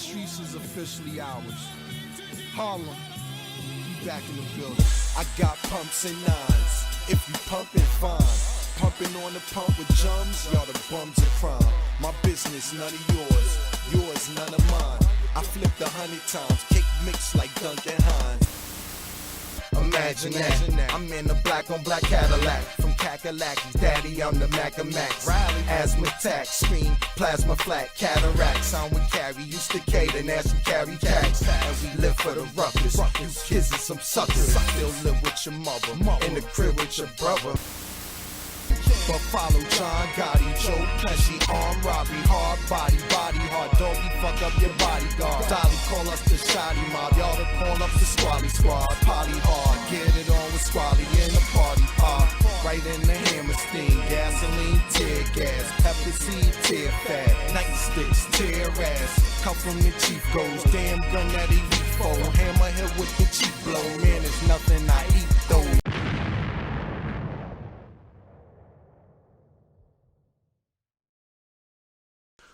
streets is officially ours. Harlem, we back in the building. I got pumps and nines, if you pumpin' fine. Pumping on the pump with jums, y'all the bums of crime. My business, none of yours, yours, none of mine. I flipped 100 times, cake mix like Duncan Hines. Imagine that, I'm in a black on black Cadillac. From Kakalakis, daddy, I'm the Mac of Max. Asthma attack, scream, plasma flat, cataracts. I'm with carry, used to cater, now she carry tax. And we live for the ruckus, you kids are some suckers. Still live with your mother, in the crib with your brother. But follow John Gotti, Joe Pesci, armed robbery, hard body, body hard, doggy, fuck up your bodyguard. Dolly call us the shoddy mob, y'all to call up the squally squad. Poly hard, get it on with squally in the party pop. Right in the Hammerstein, gasoline, tear gas, pepper seed, tear fat, nightsticks, tear ass. Come from the chief goes, damn gun that he weak for. Hammerhead with the cheap blow, man, it's nothing I eat though.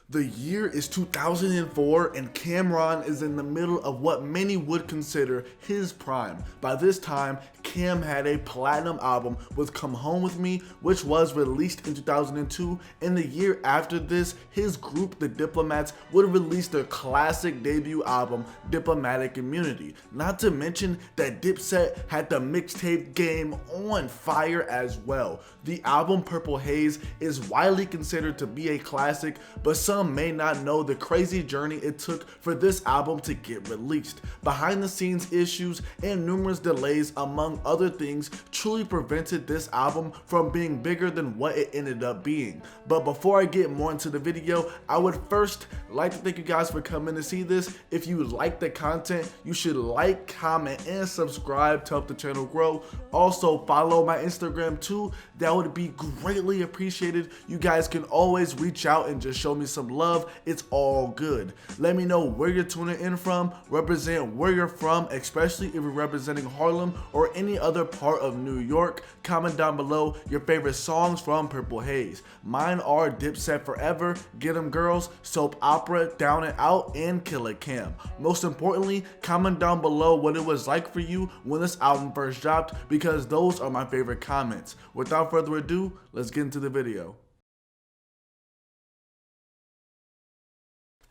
The year is 2004 and Camron is in the middle of what many would consider his prime. By this time, Cam had a platinum album with Come Home With Me, which was released in 2002, and the year after this, his group, the Diplomats, would release their classic debut album, Diplomatic Immunity. Not to mention that Dipset had the mixtape game on fire as well. The album Purple Haze is widely considered to be a classic, but some may not know the crazy journey it took for this album to get released. Behind the scenes issues and numerous delays, among other things, truly prevented this album from being bigger than what it ended up being. But before I get more into the video, I would first like to thank you guys for coming to see this. If you like the content, you should like, comment, and subscribe to help the channel grow. Also follow my Instagram too, that would be greatly appreciated. You guys can always reach out and just show me some love, it's all good. Let me know where you're tuning in from, represent where you're from, especially if you're representing Harlem or any other part of New York. Comment down below your favorite songs from Purple Haze. Mine are Dipset Forever, Get 'Em Girls, Soap Opera, Down and Out, and Killer Cam. Most importantly, comment down below what it was like for you when this album first dropped, because those are my favorite comments. Without further ado, let's get into the video.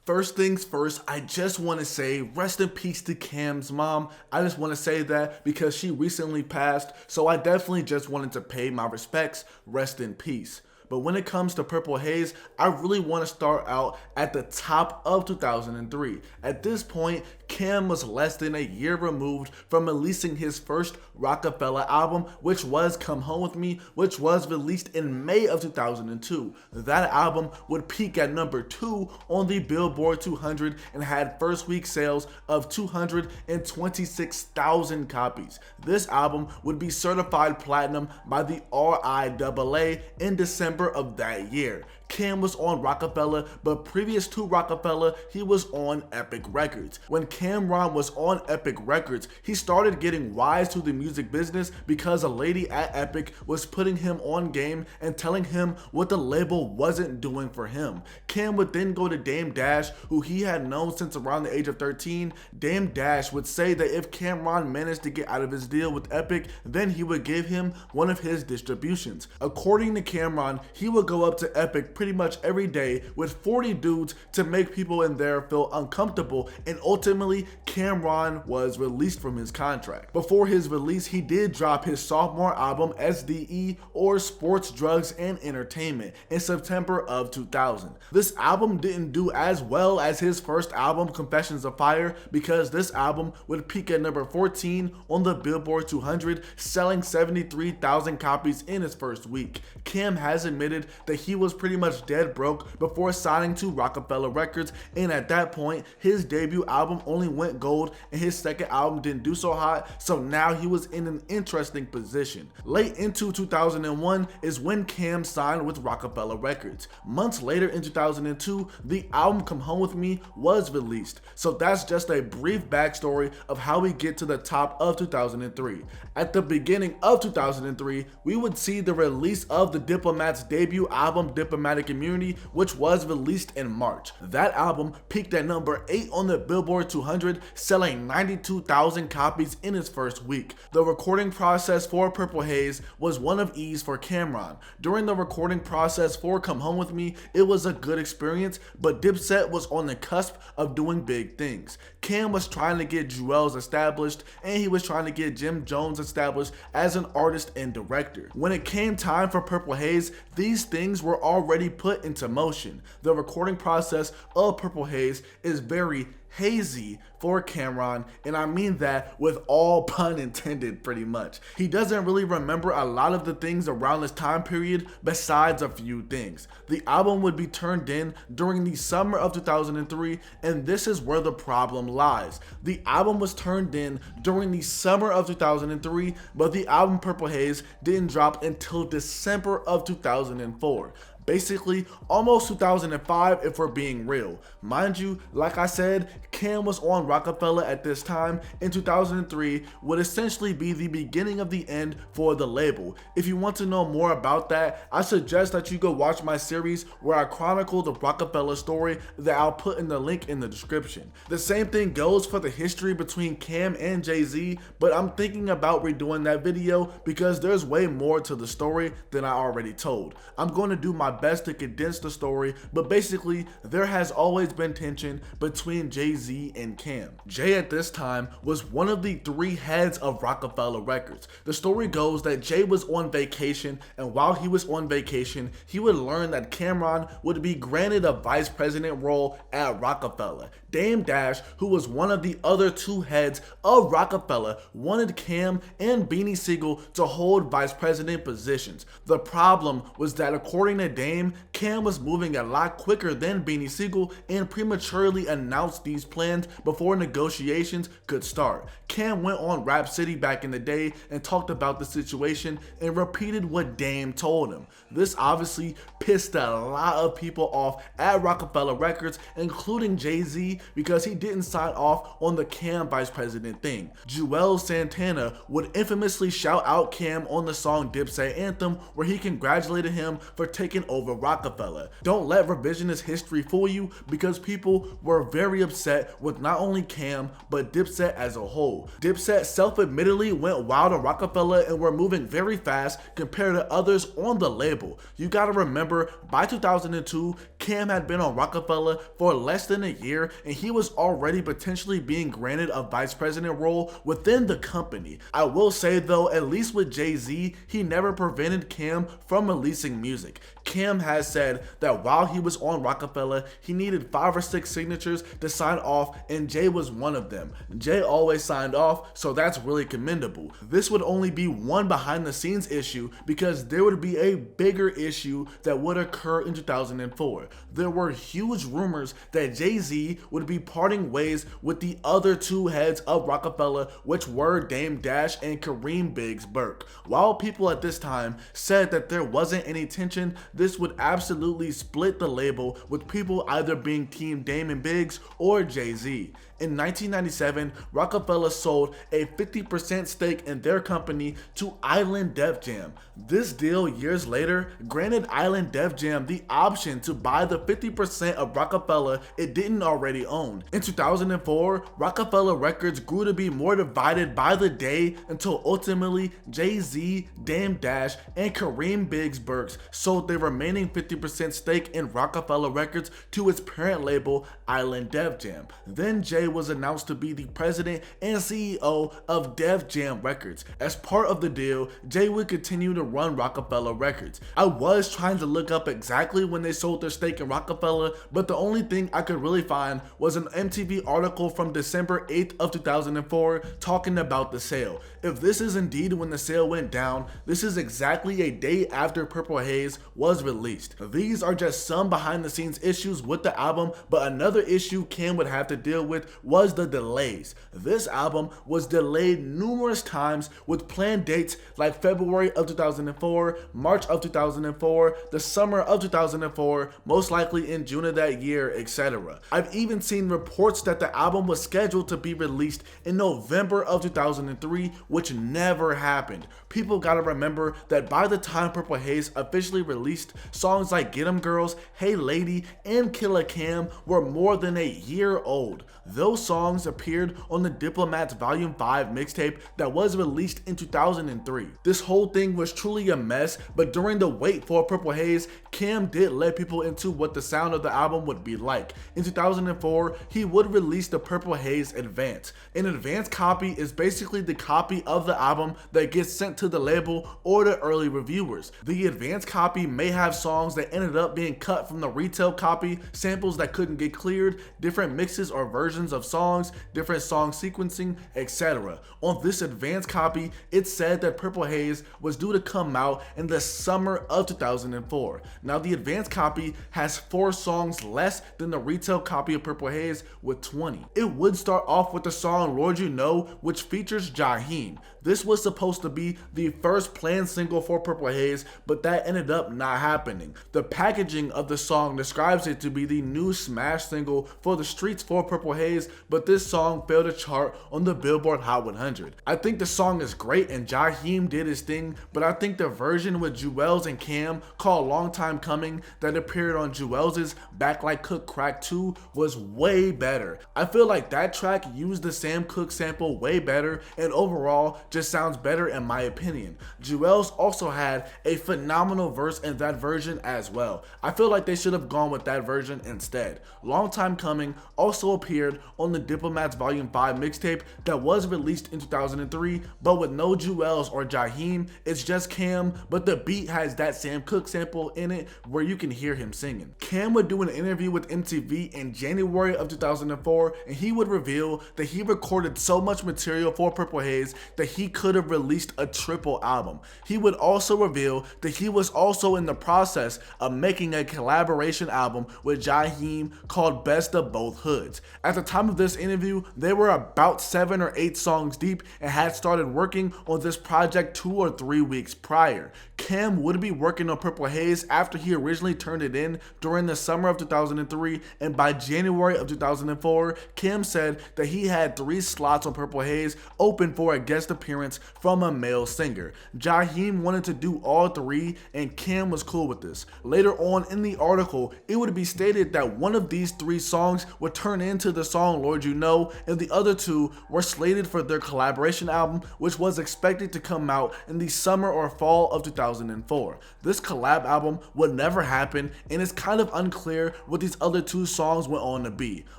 First things first, I just want to say rest in peace to Cam's mom. I just want to say that because she recently passed, so I definitely just wanted to pay my respects. Rest in peace. But when it comes to Purple Haze, I really want to start out at the top of 2003. At this point, Cam was less than a year removed from releasing his first Rocafella album, which was Come Home With Me, which was released in May of 2002. That album would peak at number 2 on the Billboard 200 and had first week sales of 226,000 copies. This album would be certified platinum by the RIAA in December of that year. Cam was on Rocafella, but previous to Rocafella, he was on Epic Records. When Camron was on Epic Records, he started getting wise to the music business because a lady at Epic was putting him on game and telling him what the label wasn't doing for him. Cam would then go to Dame Dash, who he had known since around the age of 13. Dame Dash would say that if Camron managed to get out of his deal with Epic, then he would give him one of his distributions. According to Camron, he would go up to Epic pretty much every day with 40 dudes to make people in there feel uncomfortable, and ultimately Camron was released from his contract. Before his release, he did drop his sophomore album SDE, or Sports, Drugs, and Entertainment, in September of 2000. This album didn't do as well as his first album, Confessions of Fire, because this album would peak at number 14 on the Billboard 200, selling 73,000 copies in his first week. Cam has admitted that he was pretty much dead broke before signing to Rocafella Records, and at that point his debut album only went gold and his second album didn't do so hot, so now he was in an interesting position. Late into 2001 is when Cam signed with Rocafella Records. Months later in 2002, the album Come Home With Me was released. So that's just a brief backstory of how we get to the top of 2003. At the beginning of 2003, we would see the release of the Diplomats' debut album Diplomatic the community, which was released in March. That album peaked at number 8 on the Billboard 200, selling 92,000 copies in its first week. The recording process for Purple Haze was one of ease for Camron. During the recording process for Come Home With Me, it was a good experience, but Dipset was on the cusp of doing big things. Cam was trying to get Jewels established, and he was trying to get Jim Jones established as an artist and director. When it came time for Purple Haze, these things were already put into motion. The recording process of Purple Haze is very hazy for Camron, and I mean that with all pun intended pretty much. He doesn't really remember a lot of the things around this time period besides a few things. The album would be turned in during the summer of 2003, and this is where the problem lies. The album was turned in during the summer of 2003, but the album Purple Haze didn't drop until December of 2004. Basically, almost 2005 if we're being real. Mind you, like I said, Cam was on Rocafella at this time, and 2003 would essentially be the beginning of the end for the label. If you want to know more about that, I suggest that you go watch my series where I chronicle the Rocafella story that I'll put in the link in the description. The same thing goes for the history between Cam and Jay-Z, but I'm thinking about redoing that video because there's way more to the story than I already told. I'm going to do my best to condense the story, but basically there has always been tension between Jay-Z and Cam. Jay at this time was one of the 3 heads of Rocafella Records. The story goes that Jay was on vacation, and while he was on vacation, he would learn that Camron would be granted a vice president role at Rocafella. Dame Dash, who was one of the other 2 heads of Rocafella, wanted Cam and Beanie Sigel to hold vice president positions. The problem was that according to Dame, Cam was moving a lot quicker than Beanie Sigel and prematurely announced these plans before negotiations could start. Cam went on Rap City back in the day and talked about the situation and repeated what Dame told him. This obviously pissed a lot of people off at Rocafella Records, including Jay-Z, because he didn't sign off on the Cam vice president thing. Juelz Santana would infamously shout out Cam on the song Dipset Anthem, where he congratulated him for taking over Rocafella. Don't let revisionist history fool you, because people were very upset with not only Cam, but Dipset as a whole. Dipset self-admittedly went wild on Rocafella and were moving very fast compared to others on the label. You gotta remember, by 2002, Cam had been on Rocafella for less than a year, and he was already potentially being granted a vice president role within the company. I will say though, at least with Jay-Z, he never prevented Cam from releasing music. Cam has said that while he was on Rocafella, he needed 5 or 6 signatures to sign off, and Jay was one of them. Jay always signed off, so that's really commendable. This would only be one behind the scenes issue, because there would be a bigger issue that would occur in 2004. There were huge rumors that Jay-Z would be parting ways with the other 2 heads of Rocafella, which were Dame Dash and Kareem Biggs Burke. While people at this time said that there wasn't any tension, this would absolutely split the label, with people either being Team Dame and Biggs or Jay-Z. In 1997, Rocafella sold a 50% stake in their company to Island Def Jam. This deal, years later, granted Island Def Jam the option to buy the 50% of Rocafella it didn't already own. In 2004, Rocafella Records grew to be more divided by the day until ultimately Jay-Z, Dame Dash, and Kareem Biggs Burke sold their remaining 50% stake in Rocafella Records to its parent label, Island Def Jam. Then Jay was announced to be the president and CEO of Def Jam Records. As part of the deal, Jay would continue to run Rocafella Records. I was trying to look up exactly when they sold their stake in Rocafella, but the only thing I could really find was an MTV article from December 8th of 2004 talking about the sale. If this is indeed when the sale went down, this is exactly a day after Purple Haze was released. These are just some behind the scenes issues with the album, but another issue Cam would have to deal with was the delays. This album was delayed numerous times, with planned dates like February of 2004, March of 2004, the summer of 2004, most likely in June of that year, etc. I've even seen reports that the album was scheduled to be released in November of 2003, which never happened. People gotta remember that by the time Purple Haze officially released, released. Songs like Get 'Em Girls, Hey Lady, and Killer Cam were more than a year old. Those songs appeared on the Diplomats Volume 5 mixtape that was released in 2003. This whole thing was truly a mess, but during the wait for Purple Haze, Cam did let people into what the sound of the album would be like. In 2004, he would release the Purple Haze Advance. An advance copy is basically the copy of the album that gets sent to the label or the early reviewers. The advance copy may have songs that ended up being cut from the retail copy, samples that couldn't get cleared, different mixes or versions of songs, different song sequencing, etc. On this advance copy, it said that Purple Haze was due to come out in the summer of 2004. Now the advance copy has 4 songs less than the retail copy of Purple Haze with 20. It would start off with the song Lord You Know, which features Jaheim. This was supposed to be the first planned single for Purple Haze, but that ended up not happening. The packaging of the song describes it to be the new smash single for the streets for Purple Haze, but this song failed to chart on the Billboard Hot 100. I think the song is great and Jaheim did his thing, but I think the version with Juelz and Cam called Long Time Coming that appeared on Juelz's Back Like Cook Crack 2 was way better. I feel like that track used the Sam Cooke sample way better and overall just sounds better in my opinion. Juelz also had a phenomenal verse in that version as well. I feel like they should have gone with that version instead. Long Time Coming also appeared on the Diplomats Volume 5 mixtape that was released in 2003, but with no Juelz or Jaheim, it's just Cam, but the beat has that Sam Cooke sample in it where you can hear him singing. Cam would do an interview with MTV in January of 2004, and he would reveal that he recorded so much material for Purple Haze that he could have released a triple album. He would also reveal that he was also in the process of making a collaboration album with Jaheim called Best of Both Hoods. At the time of this interview, they were about 7 or 8 songs deep and had started working on this project 2 or 3 weeks prior. Cam would be working on Purple Haze after he originally turned it in during the summer of 2003, and by January of 2004, Cam said that he had 3 slots on Purple Haze open for a guest appearance from a male singer. Jaheim wanted to do all 3 and Cam was cool with this. Later on in the article, it would be stated that one of these 3 songs would turn into the song Lord You Know, and the other 2 were slated for their collaboration album, which was expected to come out in the summer or fall of 2004. This collab album would never happen, and it's kind of unclear what these other 2 songs went on to be.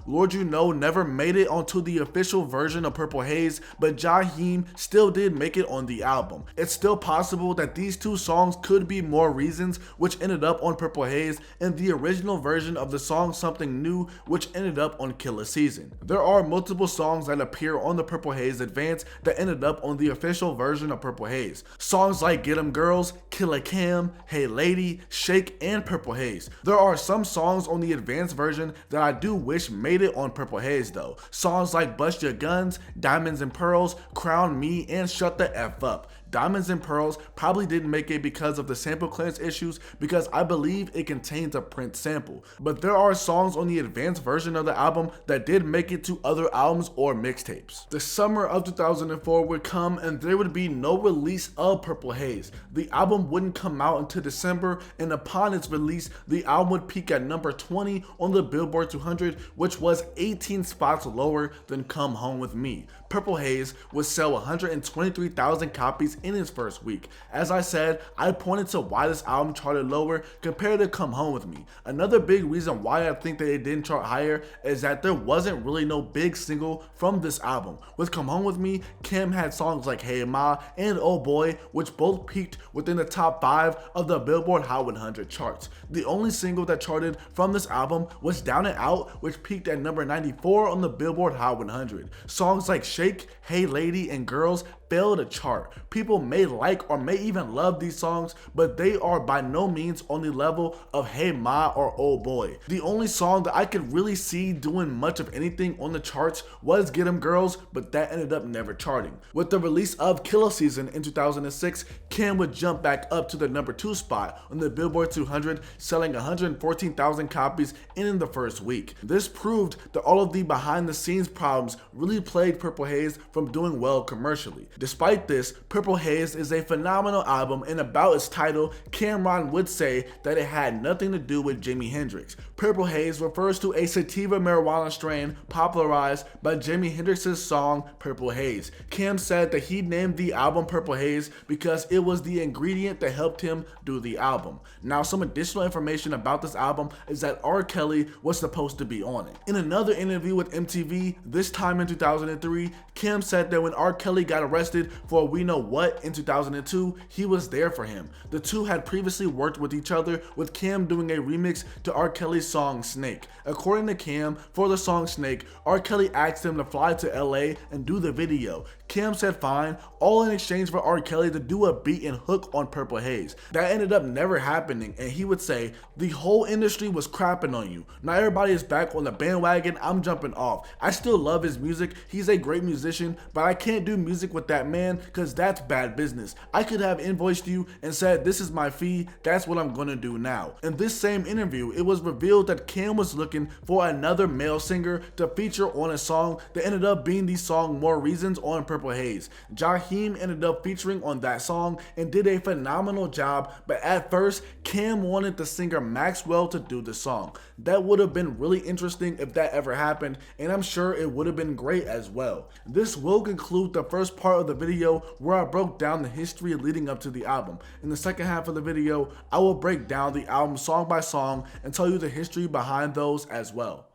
Lord You Know never made it onto the official version of Purple Haze, but Jaheim still did make it on the album. It's still possible that these 2 songs could be More Reasons, which ended up on Purple Haze, and the original version of the song Something New, which ended up on Killer Season. There are multiple songs that appear on the Purple Haze Advance that ended up on the official version of Purple Haze. Songs like Get 'Em Girls, Killer Cam, Hey Lady, Shake, and Purple Haze. There are some songs on the advanced version that I do wish made it on Purple Haze though. Songs like Bust Your Guns, Diamonds and Pearls, Crown Me, and Shut the F Up. Diamonds and Pearls probably didn't make it because of the sample clearance issues, because I believe it contains a Prince sample. But there are songs on the advanced version of the album that did make it to other albums or mixtapes. The summer of 2004 would come and there would be no release of Purple Haze. The album wouldn't come out until December, and upon its release, the album would peak at number 20 on the Billboard 200, which was 18 spots lower than Come Home With Me. Purple Haze would sell 123,000 copies in its first week. As I said, I pointed to why this album charted lower compared to Come Home With Me. Another big reason why I think that it didn't chart higher is that there wasn't really no big single from this album. With Come Home With Me, Cam had songs like Hey Ma and Oh Boy, which both peaked within the top 5 of the Billboard Hot 100 charts. The only single that charted from this album was Down and Out, which peaked at number 94 on the Billboard Hot 100. Songs like Shake, Hey Lady, and Girls fail to chart. People may like or may even love these songs, but they are by no means on the level of Hey Ma or Oh Boy. The only song that I could really see doing much of anything on the charts was Get 'Em Girls, but that ended up never charting. With the release of Killer Season in 2006, Cam would jump back up to the number 2 spot on the Billboard 200, selling 114,000 copies in the first week. This proved that all of the behind the scenes problems really plagued Purple Haze from doing well commercially. Despite this, Purple Haze is a phenomenal album, and about its title, Camron would say that it had nothing to do with Jimi Hendrix. Purple Haze refers to a sativa marijuana strain popularized by Jimi Hendrix's song Purple Haze. Cam said that he named the album Purple Haze because it was the ingredient that helped him do the album. Now, some additional information about this album is that R. Kelly was supposed to be on it. In another interview with MTV, this time in 2003, Cam said that when R. Kelly got arrested for We Know What in 2002, he was there for him. The two had previously worked with each other, with Cam doing a remix to R. Kelly's song Snake. According to Cam, for the song Snake, R. Kelly asked him to fly to LA and do the video. Cam said fine, all in exchange for R. Kelly to do a beat and hook on Purple Haze. That ended up never happening, and he would say, "The whole industry was crapping on you. Now everybody is back on the bandwagon, I'm jumping off. I still love his music, he's a great musician, but I can't do music with that man because that's bad business. I could have invoiced you and said this is my fee, that's what I'm gonna do now." In this same interview, it was revealed that Cam was looking for another male singer to feature on a song that ended up being the song More Reasons on Purple Haze. Jaheim ended up featuring on that song and did a phenomenal job, but at first, Cam wanted the singer Maxwell to do the song. That would have been really interesting if that ever happened, and I'm sure it would have been great as well. This will conclude the first part of the video where I broke down the history leading up to the album. In the second half of the video, I will break down the album song by song and tell you the history behind those as well.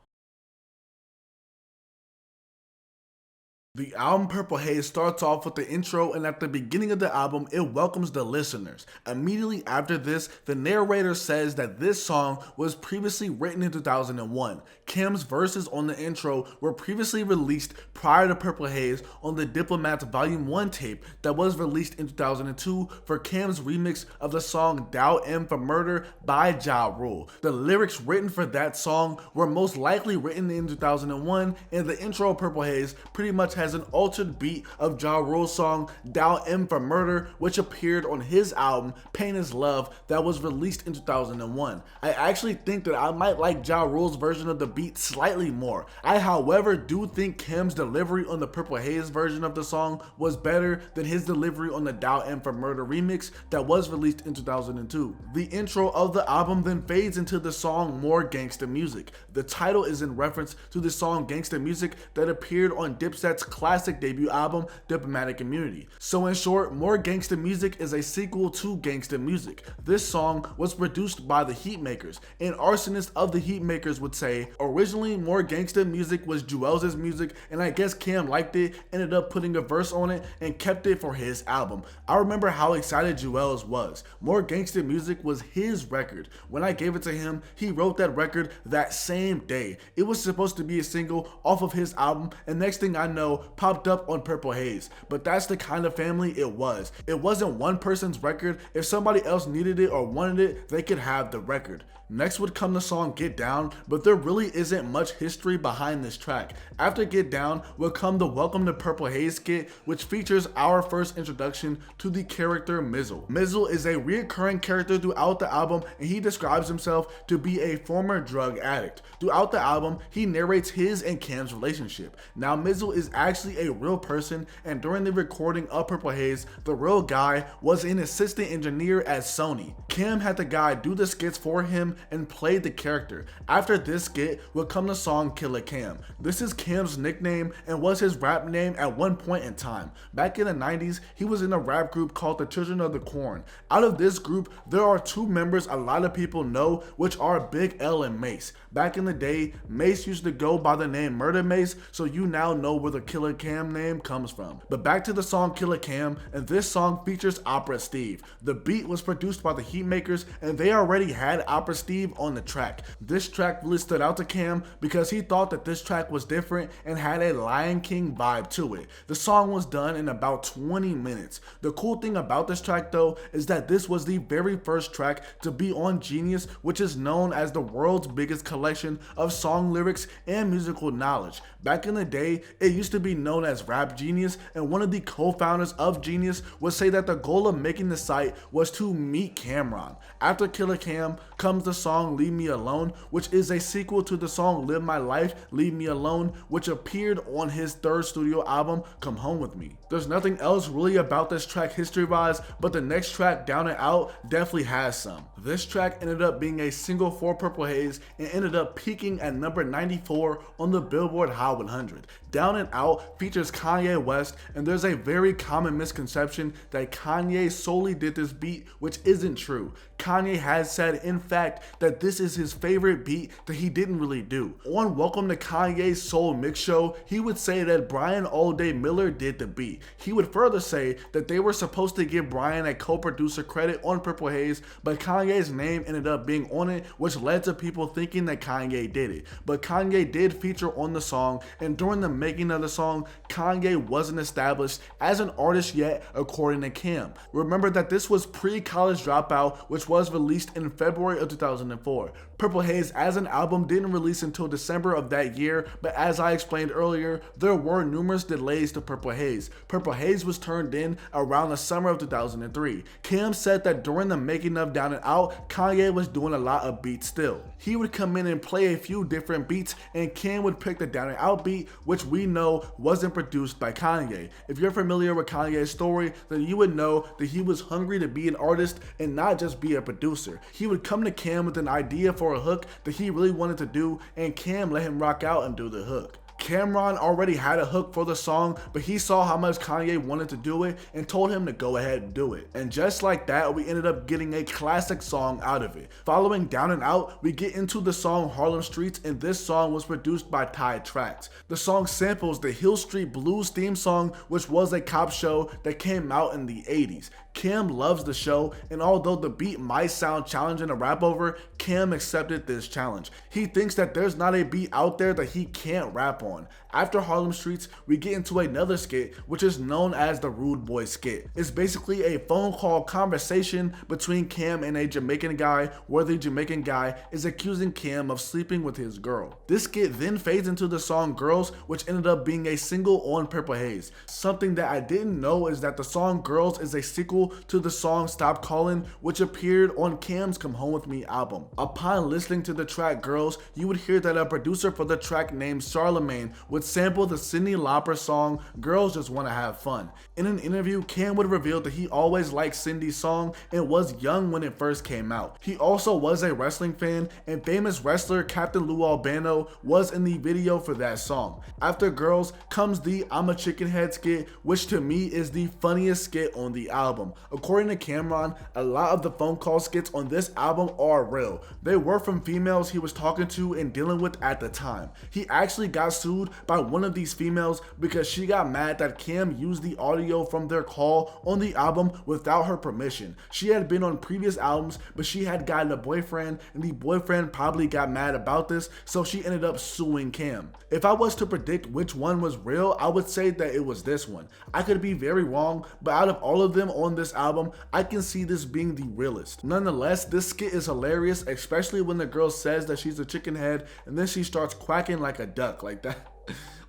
The album Purple Haze starts off with the intro, and at the beginning of the album, it welcomes the listeners. Immediately after this, the narrator says that this song was previously written in 2001. Cam's verses on the intro were previously released prior to Purple Haze on the Diplomats Volume 1 tape that was released in 2002 for Cam's remix of the song Dow M for Murder by Ja Rule. The lyrics written for that song were most likely written in 2001, and the intro of Purple Haze pretty much has an altered beat of Ja Rule's song Dow M for Murder, which appeared on his album Pain is Love that was released in 2001. I actually think that I might like Ja Rule's version of the beat slightly more. I, however, do think Cam's delivery on the Purple Haze version of the song was better than his delivery on the Dow M for Murder remix that was released in 2002. The intro of the album then fades into the song More Gangsta Music. The title is in reference to the song Gangsta Music that appeared on Dipset's classic debut album, Diplomatic Immunity. So in short, More Gangsta Music is a sequel to Gangsta Music. This song was produced by the Heatmakers. An arsonist of the Heatmakers would say, originally More Gangsta Music was Juelz's music, and I guess Cam liked it, ended up putting a verse on it, and kept it for his album. I remember how excited Juelz was. More Gangsta Music was his record. When I gave it to him, he wrote that record that same day. It was supposed to be a single off of his album, and next thing I know, popped up on Purple Haze. But that's the kind of family it was. It wasn't one person's record. If somebody else needed it or wanted it, they could have the record. Next would come the song Get Down, but there really isn't much history behind this track. After Get Down will come the Welcome to Purple Haze skit, which features our first introduction to the character Mizzle. Mizzle is a reoccurring character throughout the album, and he describes himself to be a former drug addict. Throughout the album, he narrates his and Cam's relationship. Now, Mizzle is actually a real person, and during the recording of Purple Haze, the real guy was an assistant engineer at Sony. Cam had the guy do the skits for him and played the character. After this skit would come the song Killer Cam. This is Cam's nickname and was his rap name at one point in time. Back in the 90s, he was in a rap group called the Children of the Corn. Out of this group, there are two members a lot of people know, which are Big L and Mace. Back in the day, Mace used to go by the name Murder Mace, so you now know where the Killer Cam name comes from. But back to the song Killer Cam, and this song features Opera Steve. The beat was produced by the Heatmakers, and they already had Opera Steve on the track. This track really stood out to Cam because he thought that this track was different and had a Lion King vibe to it. The song was done in about 20 minutes. The cool thing about this track though is that this was the very first track to be on Genius, which is known as the world's biggest collection of song lyrics and musical knowledge. Back in the day, it used to be known as Rap Genius, and one of the co-founders of Genius would say that the goal of making the site was to meet Camron. After Killer Cam comes the song Leave Me Alone, which is a sequel to the song Live My Life, Leave Me Alone, which appeared on his third studio album, Come Home With Me. There's nothing else really about this track history-wise, but the next track, Down and Out, definitely has some. This track ended up being a single for Purple Haze and ended up peaking at number 94 on the Billboard Hot 100. Down and Out features Kanye West, and there's a very common misconception that Kanye solely did this beat, which isn't true. Kanye has said, in fact, that this is his favorite beat that he didn't really do. On Welcome to Kanye's Soul Mix Show, he would say that Brian All Day Miller did the beat. He would further say that they were supposed to give Brian a co-producer credit on Purple Haze, but Kanye's name ended up being on it, which led to people thinking that Kanye did it. But Kanye did feature on the song, and during the making of the song, Kanye wasn't established as an artist yet, according to Cam. Remember that this was pre-College Dropout, which was released in February of 2004. Purple Haze as an album didn't release until December of that year, but as I explained earlier, there were numerous delays to Purple Haze. Purple Haze was turned in around the summer of 2003. Cam said that during the making of Down and Out, Kanye was doing a lot of beats still. He would come in and play a few different beats, and Cam would pick the Down and Out beat, which we know wasn't produced by Kanye. If you're familiar with Kanye's story, then you would know that he was hungry to be an artist and not just be a producer. He would come to Cam with an idea for a hook that he really wanted to do, and Cam let him rock out and do the hook. Camron already had a hook for the song, but he saw how much Kanye wanted to do it and told him to go ahead and do it. And just like that, we ended up getting a classic song out of it. Following Down and Out, we get into the song Harlem Streets, and this song was produced by Ty Tracks. The song samples the Hill Street Blues theme song, which was a cop show that came out in the 80s. Cam loves the show, and although the beat might sound challenging to rap over, Cam accepted this challenge. He thinks that there's not a beat out there that he can't rap on. After Harlem Streets, we get into another skit, which is known as the Rude Boy skit. It's basically a phone call conversation between Cam and a Jamaican guy, where the Jamaican guy is accusing Cam of sleeping with his girl. This skit then fades into the song Girls, which ended up being a single on Purple Haze. Something that I didn't know is that the song Girls is a sequel to the song Stop Callin', which appeared on Cam's Come Home With Me album. Upon listening to the track Girls, you would hear that a producer for the track named Charlemagne would sample the Cyndi Lauper song Girls Just Wanna Have Fun. In an interview, Cam would reveal that he always liked Cyndi's song and was young when it first came out. He also was a wrestling fan, and famous wrestler Captain Lou Albano was in the video for that song. After Girls comes the I'm a Chicken Head skit, which to me is the funniest skit on the album. According to Camron, a lot of the phone call skits on this album are real. They were from females he was talking to and dealing with at the time. He actually got sued by one of these females because she got mad that Cam used the audio from their call on the album without her permission. She had been on previous albums, but she had gotten a boyfriend, and the boyfriend probably got mad about this, so she ended up suing Cam. If I was to predict which one was real, I would say that it was this one. I could be very wrong, but out of all of them on this album, I can see this being the realest. Nonetheless, this skit is hilarious, especially when the girl says that she's a chicken head and then she starts quacking like a duck like that.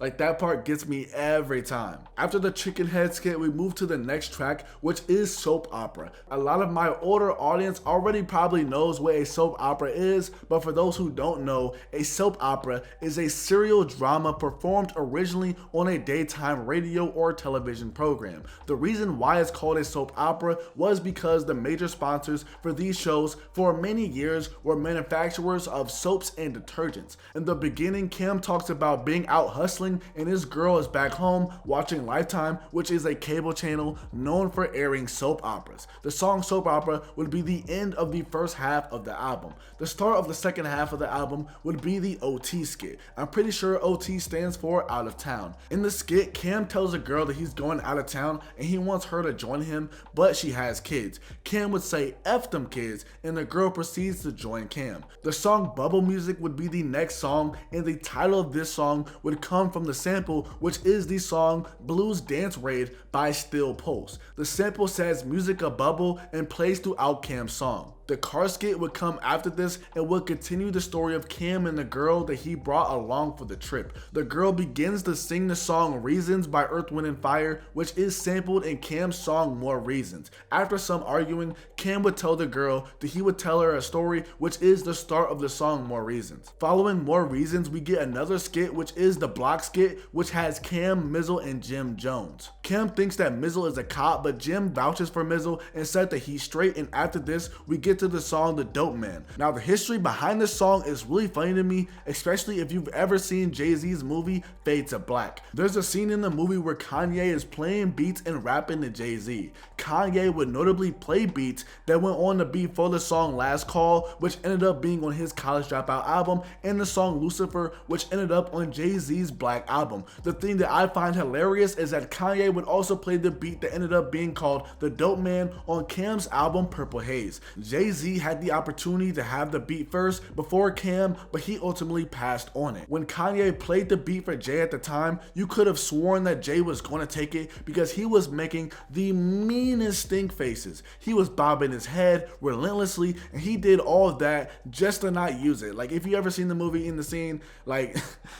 Like, that part gets me every time. After the chicken head skit, we move to the next track, which is soap opera. A lot of my older audience already probably knows what a soap opera is, but for those who don't know, a soap opera is a serial drama performed originally on a daytime radio or television program. The reason why it's called a soap opera was because the major sponsors for these shows for many years were manufacturers of soaps and detergents. In the beginning, Cam talks about being out hustling, and his girl is back home watching Lifetime, which is a cable channel known for airing soap operas. The song Soap Opera would be the end of the first half of the album. The start of the second half of the album would be the OT skit. I'm pretty sure OT stands for Out of Town. In the skit, Cam tells a girl that he's going out of town and he wants her to join him, but she has kids. Cam would say F them kids, and the girl proceeds to join Cam. The song Bubble Music would be the next song, and the title of this song would come from the sample, which is the song Blues Dance Raid by Still Pulse. The sample says music a bubble and plays throughout Cam's song. The car skit would come after this and would continue the story of Cam and the girl that he brought along for the trip. The girl begins to sing the song Reasons by Earth, Wind & Fire, which is sampled in Cam's song More Reasons. After some arguing, Cam would tell the girl that he would tell her a story, which is the start of the song More Reasons. Following More Reasons, we get another skit, which is the block skit, which has Cam, Mizzle, and Jim Jones. Cam thinks that Mizzle is a cop, but Jim vouches for Mizzle and said that he's straight, and after this, we get to the song The Dope Man. Now, the history behind this song is really funny to me, especially if you've ever seen Jay-Z's movie Fade to Black. There's a scene in the movie where Kanye is playing beats and rapping to Jay-Z. Kanye would notably play beats that went on to be for the song Last Call, which ended up being on his College Dropout album, and the song Lucifer, which ended up on Jay-Z's Black album. The thing that I find hilarious is that Kanye would also play the beat that ended up being called The Dope Man on Cam's album Purple Haze. Jay-Z had the opportunity to have the beat first before Cam, but he ultimately passed on it. When Kanye played the beat for Jay at the time, you could have sworn that Jay was going to take it because he was making the meanest stink faces. He was bobbing his head relentlessly, and he did all of that just to not use it. Like, if you ever seen the movie In the Scene, like,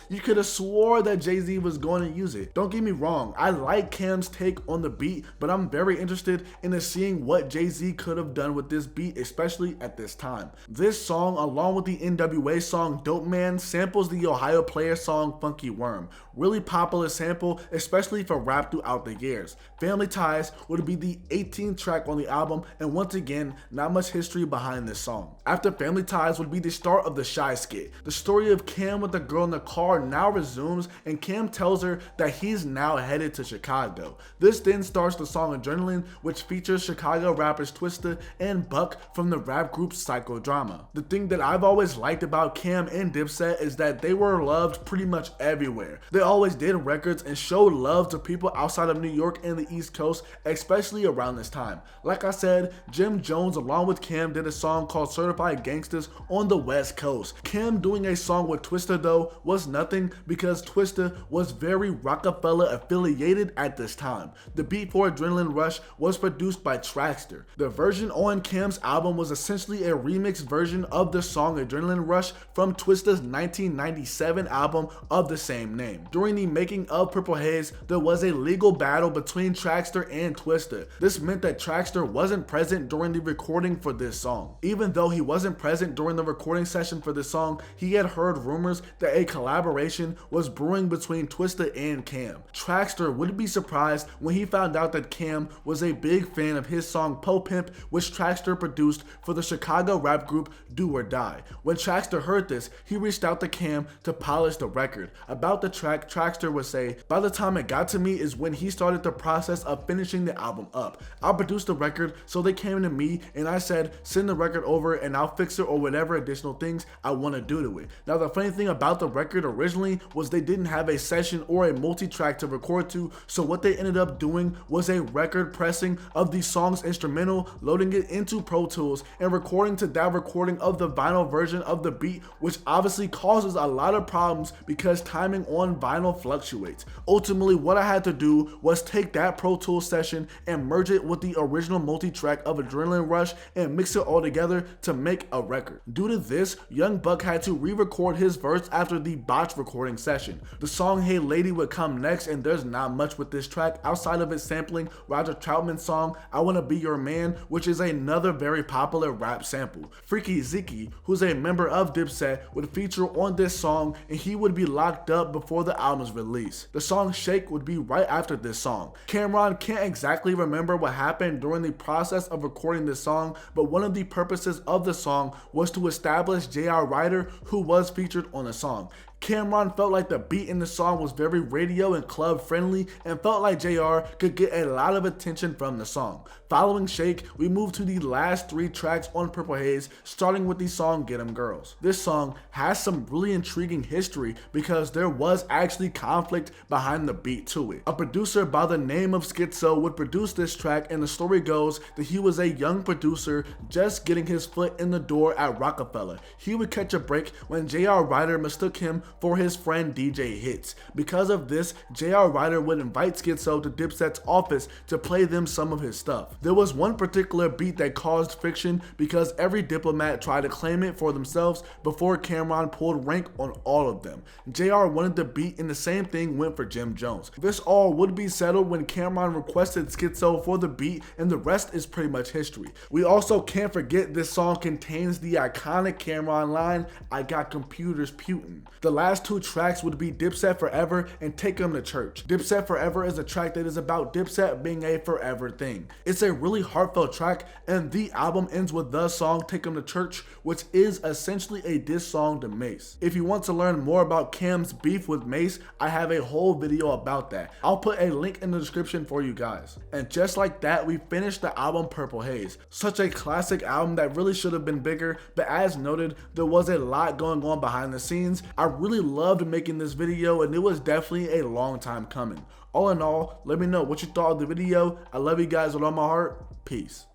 you could have swore that Jay-Z was going to use it. Don't get me wrong, I like Cam's take on the beat, but I'm very interested in seeing what Jay-Z could have done with this beat, especially at this time. This song, along with the NWA song Dope Man, samples the Ohio Player song Funky Worm. Really popular sample, especially for rap throughout the years. Family Ties would be the 18th track on the album, and once again, not much history behind this song. After Family Ties would be the start of the Shy skit. The story of Cam with the girl in the car now resumes, and Cam tells her that he's now headed to Chicago. This then starts the song Adrenaline, which features Chicago rappers Twista and Buck from the rap group Psychodrama. The thing that I've always liked about Cam and Dipset is that they were loved pretty much everywhere. They always did records and showed love to people outside of New York and the East Coast, especially around this time. Like I said, Jim Jones along with Cam did a song called Certified Gangsters on the West Coast. Cam doing a song with Twista though was nothing because Twista was very Rocafella affiliated at this time. The beat for Adrenaline Rush was produced by Traxster. The version on Cam's album was essentially a remixed version of the song Adrenaline Rush from Twista's 1997 album of the same name. During the making of Purple Haze, there was a legal battle between Traxster and Twista. This meant that Traxster wasn't present during the recording for this song. Even though he wasn't present during the recording session for this song, he had heard rumors that a collaboration was brewing between Twista and Cam. Traxster wouldn't be surprised when he found out that Cam was a big fan of his song Po Pimp, which Traxster produced for the Chicago rap group Do or Die. When Traxster heard this, he reached out to Cam to polish the record. About the track, Traxster would say, "By the time it got to me is when he started the process of finishing the album up. I produced the record, so they came to me and I said, send the record over and I'll fix it or whatever additional things I want to do to it." Now, the funny thing about the record originally was they didn't have a session or a multi-track to record to, so what they ended up doing was a record pressing of the song's instrumental, loading it into Pro Tools and recording to that recording of the vinyl version of the beat, which obviously causes a lot of problems because timing on vinyl fluctuates. Ultimately, what I had to do was take that Pro Tools session and merge it with the original multi-track of Adrenaline Rush and mix it all together to make a record. Due to this, Young Buck had to re-record his verse after the botched recording session. The song Hey Lady would come next, and there's not much with this track outside of it sampling Roger Troutman's song I Wanna Be Your Man, which is another very popular rap sample. Freaky Zeke, who's a member of Dipset, would feature on this song, and he would be locked up before the album's release. The song Shake would be right after this song. Camron can't exactly remember what happened during the process of recording this song, but one of the purposes of the song was to establish J.R. Ryder, who was featured on the song. Camron felt like the beat in the song was very radio and club friendly and felt like JR could get a lot of attention from the song. Following Shake, we move to the last 3 tracks on Purple Haze, starting with the song Get 'Em Girls. This song has some really intriguing history because there was actually conflict behind the beat to it. A producer by the name of Schizo would produce this track, and the story goes that he was a young producer just getting his foot in the door at Rocafella. He would catch a break when J.R. Ryder mistook him for his friend DJ Hits. Because of this, J.R. Ryder would invite Schizo to Dipset's office to play them some of his stuff. There was one particular beat that caused friction because every Diplomat tried to claim it for themselves before Camron pulled rank on all of them. JR wanted the beat and the same thing went for Jim Jones. This all would be settled when Camron requested Schizo for the beat, and the rest is pretty much history. We also can't forget this song contains the iconic Camron line, "I got computers putin'." The last two tracks would be Dipset Forever and Take 'Em to Church. Dipset Forever is a track that is about Dipset being a forever thing. It's a really heartfelt track, and the album ends with the song Take 'Em to Church, which is essentially a diss song to Mace. If you want to learn more about Cam's beef with Mace, I have a whole video about that. I'll put a link in the description for you guys. And just like that, we finished the album Purple Haze. Such a classic album that really should have been bigger, but as noted, there was a lot going on behind the scenes. I really loved making this video, and it was definitely a long time coming. All in all, let me know what you thought of the video. I love you guys with all my heart. Peace.